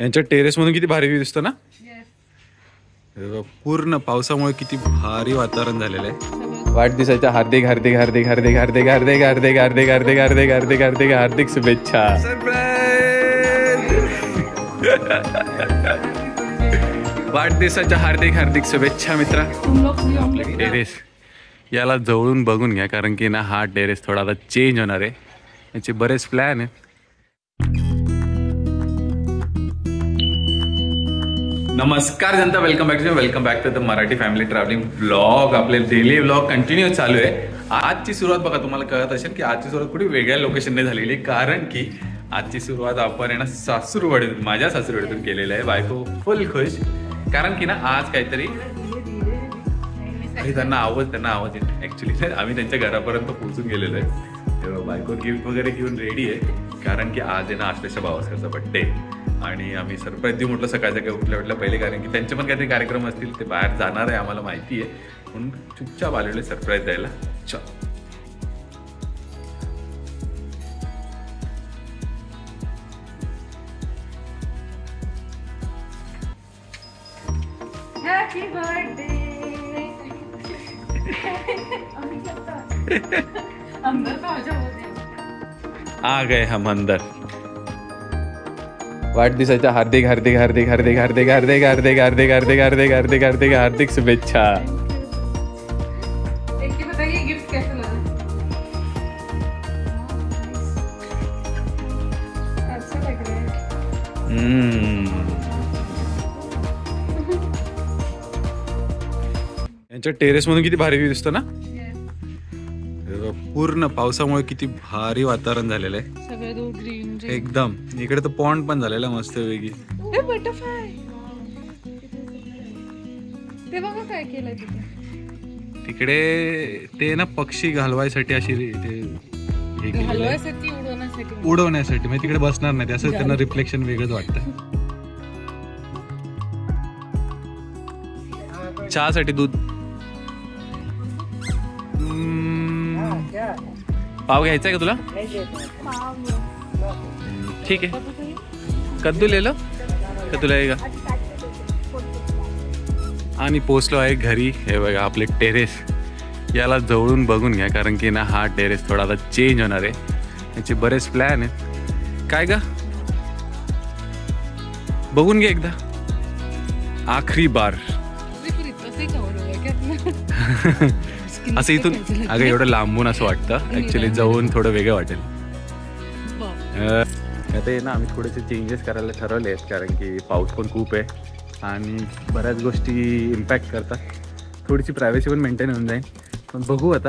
यांच्या टेरेस मधून किती भारी व्ह्यू दिसतो ना. पूर्ण पावसामुळे किती भारी वातावरण झालेलं आहे. वाढदिवसाच्या हार्दिक हार्दिक हार्दिक हार्दिक हार्दिक हार्दिक हार्दिक हार्दिक हार्दिक हार्दिक हार्दिक हार्दिक हार्दिक शुभेच्छा. वाढदिवसाच्या हार्दिक हार्दिक शुभेच्छा मित्रा. टेरेस याला जवळून बघून घ्या कारण की ना हा टेरेस थोडा आता चेंज होणार आहे. याचे बरेच प्लॅन आहेत. नमस्कार जनता, welcome back to the Marathi family travelling blog. आपले डेली ब्लॉग कंटिन्यू चालू आहे. आजची सुरुवात बघा, तुम्हाला कळत असेल की आजची सुरुवात कुठे वेगळ्या लोकेशनने झालेली आहे कारण की आजची सुरुवात आपण आहे ना सासूरवाडीतून, माझ्या सासूरवाडीतून केलेलं आहे. बायको फुल खुश कारण की ना आज काहीतरी त्यांना आवाज येतो. ऍक्च्युली आम्ही त्यांच्या घरापर्यंत पोहोचून गेलेलो आहे. तेव्हा बायको गिफ्ट वगैरे घेऊन रेडी आहे कारण की आज आहे ना आश्लेषा भावासरचा बड्डे आणि आम्ही सरप्राईज देऊ म्हटलं सकाळच्या काही उठल्या पहिले कारण की त्यांचे पण काहीतरी कार्यक्रम असतील, ते बाहेर जाणार आहे आम्हाला माहिती आहे, म्हणून चुपचाप आलेले सरप्राईज द्यायला. चल Happy birthday. आ गए हम अंदर. वाढदिवसाच्या हार्दिक हार्दिक हार्दिक हार्दिक हार्दिक हार्दिक हार्दिक हार्दिक हार्दिक हार्दिक हार्दिक हार्दिक हार्दिक शुभेच्छा. बताइए गिफ्ट कैसा लगा? अच्छा लग रहा है. यांच्या टेरेस मधून किती भारी व्ह्यू दिसतो ना. पूर्ण पावसामुळे किती भारी वातावरण झालेलं आहे. सगळे दूर ग्रीन एकदम. इकडे तर पॉन्ड पण झालेला मस्त वेगळी. बटरफ्लाय ते बघा काय केलंय तिकडे ते ना पक्षी घालवायसाठी अशी घालवायसाठी उडवण्यासाठी म्हणजे तिकडे बसणार नाही, असं त्यांना रिफ्लेक्शन वेगळंच वाटतं. चहासाठी दूध पाव घ्यायचा का तुला? ठीक आहे. कद्दू ले लो का तुला आहे का? आणि पोचलो आहे घरी. हे बघा आपले टेरेस. याला जवळून बघून घ्या कारण की ना हा टेरेस थोडा आता चेंज होणार आहे. याचे बरेच प्लॅन आहेत. काय का बघून घे एकदा आखरी बार. असं इथून अगं एवढं लांबून असं वाटतं, ऍक्च्युली जवळून थोडं वेगळं वाटेल. आता ना आम्ही थोडेसे चेंजेस करायला ठरवले आहेत कारण की पाऊस पण खूप आहे आणि बऱ्याच गोष्टी इम्पॅक्ट करतात. थोडीशी प्रायव्हसी पण मेंटेन होऊन जाईल. पण बघू आता,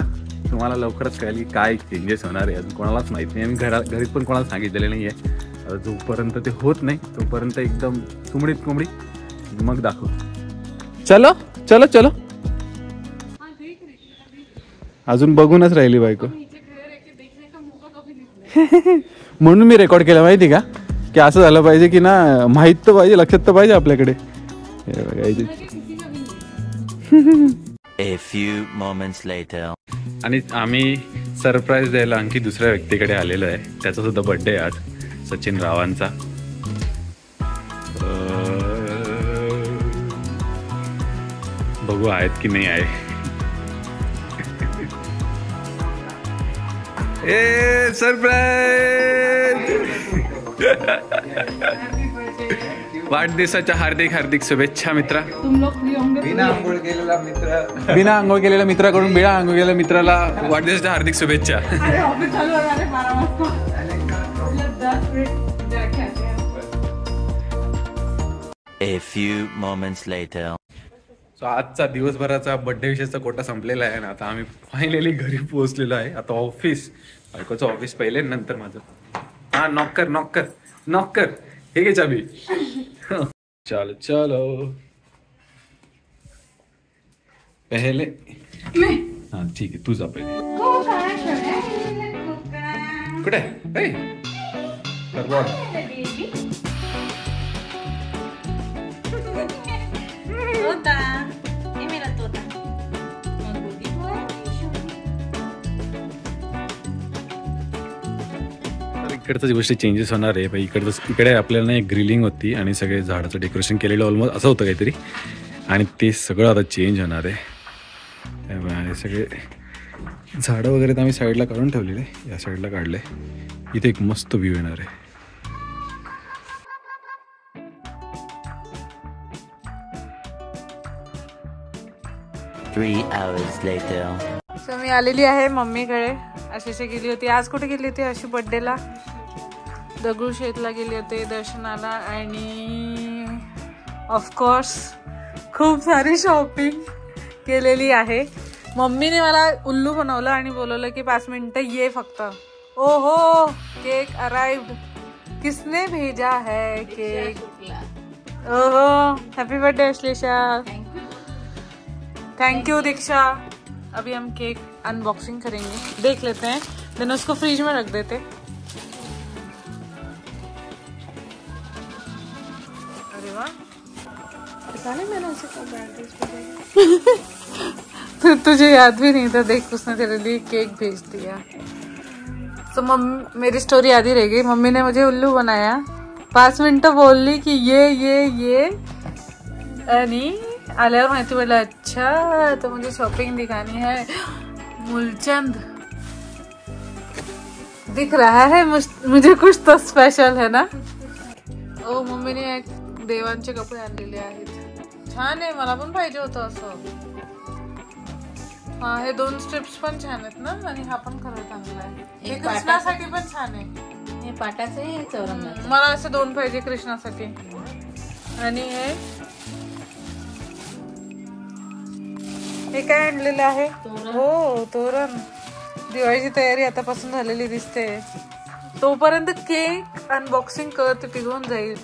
तुम्हाला लवकरच कळेल की काय चेंजेस होणार आहे. अजून कोणालाच माहीत नाही. आम्ही घरीच पण कोणाला सांगितलेलं नाही आहे. जोपर्यंत ते होत नाही तोपर्यंत एकदम कोंबडीत कोंबडी मग दाखवू. चलो चलो चलो. अजून बघूनच राहिली बायको. म्हणून मी रेकॉर्ड केलं माहिती का, की असं झालं पाहिजे की ना माहित तर पाहिजे, लक्षात तर पाहिजे आपल्याकडे. A few moments later. आणि आम्ही सरप्राईज द्यायला आणखी दुसऱ्या व्यक्तीकडे आलेलो आहे. त्याचा सुद्धा बर्थडे आहे आज, सचिन रावांचा. बघू आहेत की नाही आहे. ए सरप्राईज. वाढदिवसाच्या हार्दिक हार्दिक शुभेच्छा मित्रा. बिना आंघोळ केलेला मित्राकडून बिना आंघोळ केलेल्या मित्राला वाढदिवसाच्या हार्दिक शुभेच्छा. A few moments later. So आजचा दिवसभराचा बर्थडे विषयचा कोटा संपलेला आहे ना. आता आम्ही फायनली घरी पोहोचलेलो आहे. आता ऑफिस, बायकोचं ऑफिस पहिले, नंतर माझं. हा नॉक कर हे घे चाबी. चलो चलो पहिले. हा ठीक आहे, तू जा पहिले. कुठे इकडच्याच गोष्टी चेंजेस होणार आहे. इकडे आपल्याला एक ग्रिलिंग होती आणि सगळे झाडाचं डेकोरेशन केलेलं ऑलमोस्ट असं होतं काहीतरी, आणि ते सगळं आता चेंज होणार आहे. सगळे झाडं वगैरे तर आम्ही साईडला काढून ठेवलेले, या साईडला काढले. इथे एक मस्त व्ह्यू येणार आहे. सो मी आलेली आहे मम्मीकडे. अशी गेली होती. आज कुठे गेली होती अशी? बर्थडेला दगडूशेठला गेली होते दर्शनाला, आणि ऑफकोर्स खूप सारी शॉपिंग केलेली आहे. मम्मीने मला उल्लू बनवलं आणि बोलवलं की 5 मिनिटं ये फक्त. ओहो, केक अराइव्ड. किसने भेजा है केक? ओहो, happy birthday Ashlesha. Thank you Diksha. अभी हम केक अनबॉक्सिंग करेंगे, देख लेते हैं, देन उसको फ्रिज में रख देते. अरे वाह, पता नहीं मैंने उसे कब फिर तुझे याद भी नहीं था. देख, उसने तेरे लिए केक भेज दिया. तो मम्मी, मेरी स्टोरी याद ही रह गई. मम्मी ने मुझे उल्लू बनाया. 5 मिनिटं बोलली की ये आणि आल्यावर माहिती पडलं, अच्छा तो मुझे शॉपिंग दिखानी है. मूलचंद दिख रहा है मुझे कुछ तो स्पेशल है ना. ओ, मम्मीने देवांचे कपडे आणलेले आहेत. छान आहे, मला पण पाहिजे होतं असं. हा, हे 2 स्ट्रिप्स पण छान आहेत ना, आणि हा पण खरं चांगला आहे. हे कृष्णासाठी पण छान आहे. हे पाटाचे हे चौरंगाचे. मला असे 2 पाहिजे कृष्णासाठी. आणि हे काय आणलेलं आहे? हो, तोरण. दिवाळीची तयारी आतापासून झालेली दिसते. तोपर्यंत केक अनबॉक्सिंग करत पिघून जाईल.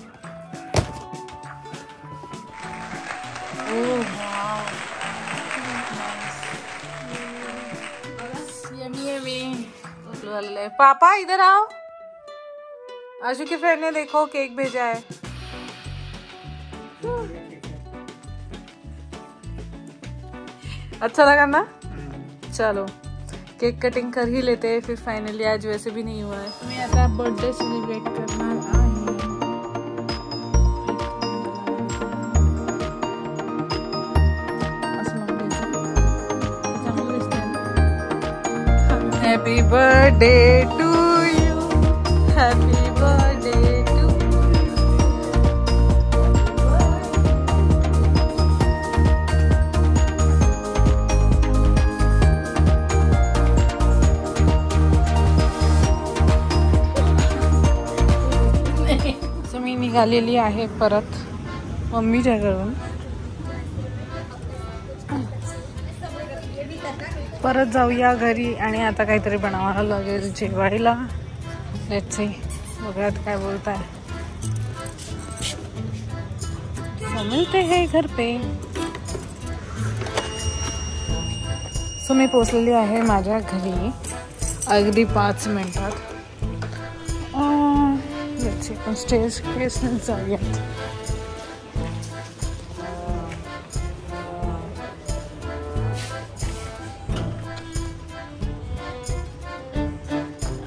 पापा इधर आओ. आशु की फ्रेंड ने देखो केक भेजा है. अच्छा लगा ना? चलो केक कटिंग कर ही लेते हैं फिर. फाइनली आज वैसे भी नहीं हुआ है. मैं आता बर्थडे सेलिब्रेट करना आहे. Happy birthday to you. Happy birthday to. मी निघालेली आहे परत मम्मीच्याकडून. परत जाऊया घरी आणि आता काहीतरी बनवायला लागेल जेवायला. लेट्स सी, बघूयात काय बोलताय. मिळते हे घर पे. सो मी पोचलेली आहे माझ्या घरी अगदी 5 मिनिटात. पण स्टेज केसने जाऊयात.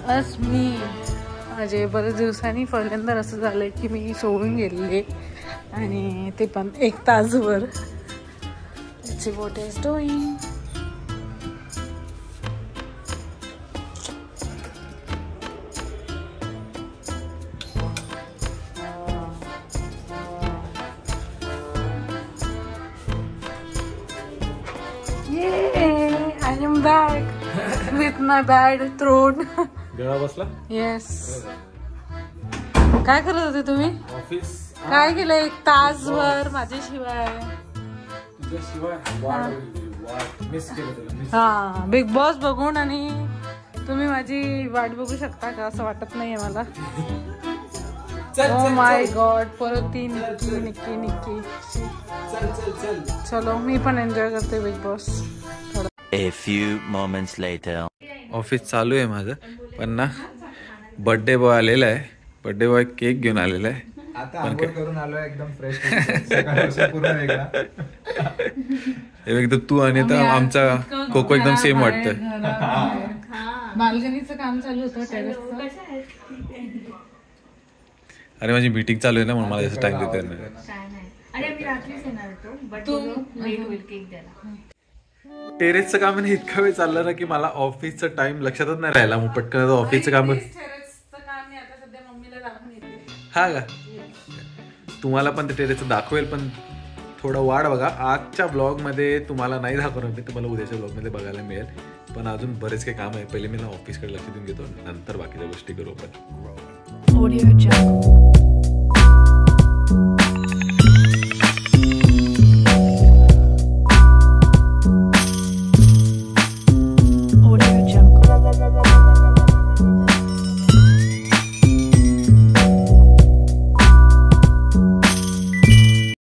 आज मी माझे बरेच दिवसांनी पहिल्यांदा असं झालंय की मी सोडून गेलेले, आणि ते पण 1 तासभर. What is doing? I am back with my bad throat. गळा बसला? Yes. काय करत होते तुम्ही? ऑफिस. काय केलं 1 तासभर माझ्याशिवाय? हा, बिग बॉस बघून. आणि तुम्ही माझी वाट बघू शकता का असं वाटत नाहीये मला. ओ माय गॉड, परत ती निक्की. चलो मी पण एन्जॉय करते big boss. A few moments later. Office चालू आहे माझं, पण ना बर्थडे बॉय आलेला आहे. बर्थडे बॉय केक घेऊन आलेला आहे. आता आंघोळ करून आलोय एकदम फ्रेश. सकाळपासून पूर्ण वेगळा. एकदम तू आणि आमचा कोको एकदम सेम वाटतोय. बाल्कनीचं काम चालू होतं टेरेसचं. अरे माझी मीटिंग चालू आहे ना म्हणून मला जास्त टाइम देता नाही. काय नाही. अरे मी रात्रीच येणार होतो बट लेट होईल केक द्यायला. टेरेसचं काम आहे इतका वेळ चाललं ना की मला ऑफिसचा टाइम लक्षातच नाही राहिला. मग पटकन ऑफिसचं काम हा का तुम्हाला पण ते टेरेसचं दाखवेल, पण थोडं वाढ बघा. आजच्या ब्लॉगमध्ये तुम्हाला नाही दाखवणार, मी तुम्हाला उद्याच्या ब्लॉगमध्ये बघायला मिळेल. पण अजून बरेच काही काम आहे. पहिले मी ना ऑफिसकडे लक्ष देऊन घेतो, नंतर बाकीच्या गोष्टी करू आपण.